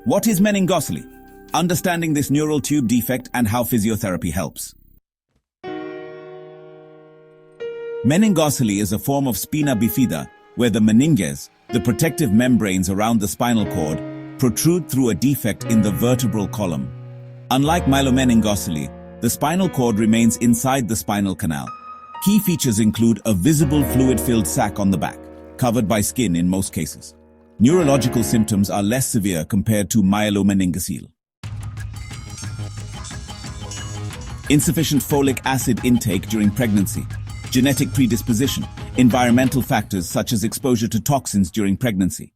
What is meningocele? Understanding this neural tube defect and how physiotherapy helps. Meningocele is a form of Spina Bifida where the meninges, the protective membranes around the spinal cord, protrude through a defect in the vertebral column. Unlike myelomeningocele, the spinal cord remains inside the spinal canal. Key features include a visible fluid-filled sac on the back, covered by skin in most cases. Neurological symptoms are less severe compared to myelomeningocele. Insufficient folic acid intake during pregnancy, genetic predisposition, environmental factors such as exposure to toxins during pregnancy.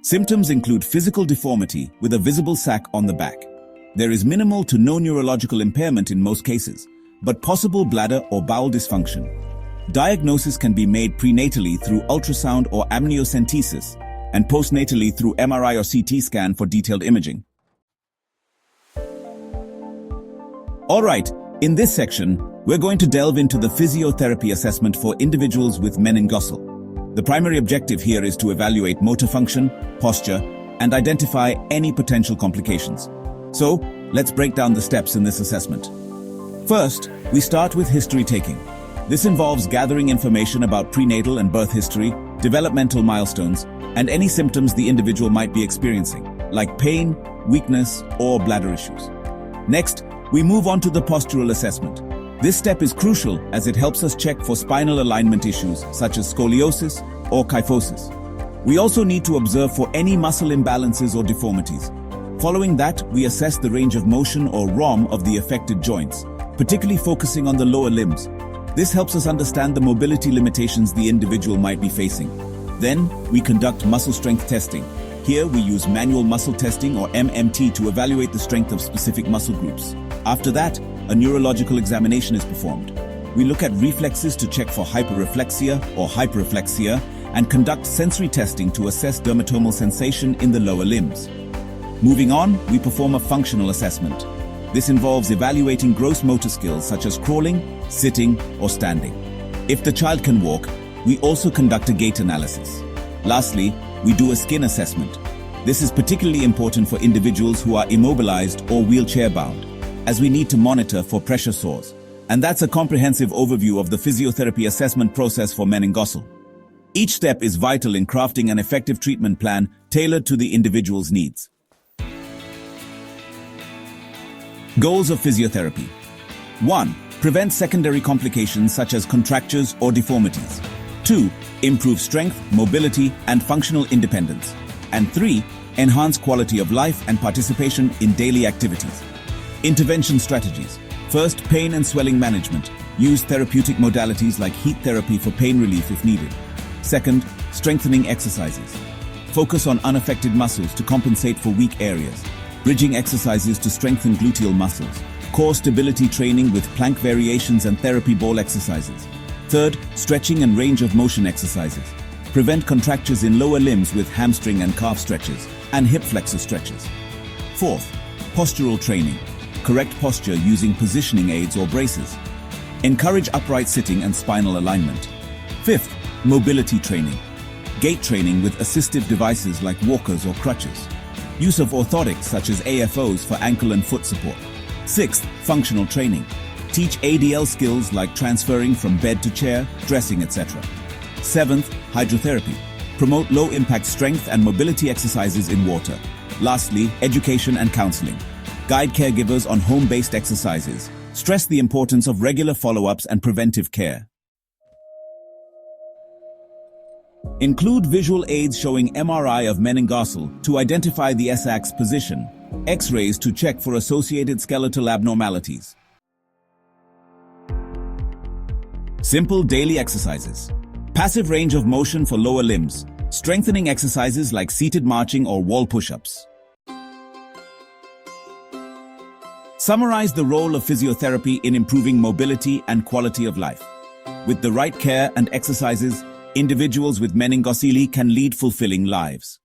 Symptoms include physical deformity with a visible sac on the back. There is minimal to no neurological impairment in most cases, but possible bladder or bowel dysfunction. Diagnosis can be made prenatally through ultrasound or amniocentesis, and postnatally through MRI or CT scan for detailed imaging. Alright, in this section, we're going to delve into the physiotherapy assessment for individuals with meningocele. The primary objective here is to evaluate motor function, posture, and identify any potential complications. So, let's break down the steps in this assessment. First, we start with history taking. This involves gathering information about prenatal and birth history, developmental milestones, and any symptoms the individual might be experiencing, like pain, weakness, or bladder issues. Next, we move on to the postural assessment. This step is crucial as it helps us check for spinal alignment issues such as scoliosis or kyphosis. We also need to observe for any muscle imbalances or deformities. Following that, we assess the range of motion or ROM of the affected joints, particularly focusing on the lower limbs. This helps us understand the mobility limitations the individual might be facing. Then, we conduct muscle strength testing. Here, we use manual muscle testing or MMT to evaluate the strength of specific muscle groups. After that, a neurological examination is performed. We look at reflexes to check for hyperreflexia or hyperreflexia and conduct sensory testing to assess dermatomal sensation in the lower limbs. Moving on, we perform a functional assessment. This involves evaluating gross motor skills such as crawling, sitting, or standing. If the child can walk, we also conduct a gait analysis. Lastly, we do a skin assessment. This is particularly important for individuals who are immobilized or wheelchair-bound, as we need to monitor for pressure sores. And that's a comprehensive overview of the physiotherapy assessment process for meningocele. Each step is vital in crafting an effective treatment plan tailored to the individual's needs. Goals of physiotherapy. 1. Prevent secondary complications such as contractures or deformities. 2. Improve strength, mobility, and functional independence. And 3. Enhance quality of life and participation in daily activities. Intervention strategies. First, pain and swelling management. Use therapeutic modalities like heat therapy for pain relief if needed. Second, strengthening exercises. Focus on unaffected muscles to compensate for weak areas. Bridging exercises to strengthen gluteal muscles. Core stability training with plank variations and therapy ball exercises. Third, stretching and range of motion exercises. Prevent contractures in lower limbs with hamstring and calf stretches and hip flexor stretches. Fourth, postural training. Correct posture using positioning aids or braces. Encourage upright sitting and spinal alignment. Fifth, mobility training. Gait training with assistive devices like walkers or crutches. Use of orthotics such as AFOs for ankle and foot support. Sixth, functional training. Teach ADL skills like transferring from bed to chair, dressing, etc. Seventh, hydrotherapy. Promote low-impact strength and mobility exercises in water. Lastly, education and counseling. Guide caregivers on home-based exercises. Stress the importance of regular follow-ups and preventive care. Include visual aids showing MRI of meningocele to identify the S-axis position, X-rays to check for associated skeletal abnormalities. Simple daily exercises. Passive range of motion for lower limbs. Strengthening exercises like seated marching or wall push-ups. Summarize the role of physiotherapy in improving mobility and quality of life. With the right care and exercises, individuals with meningocele can lead fulfilling lives.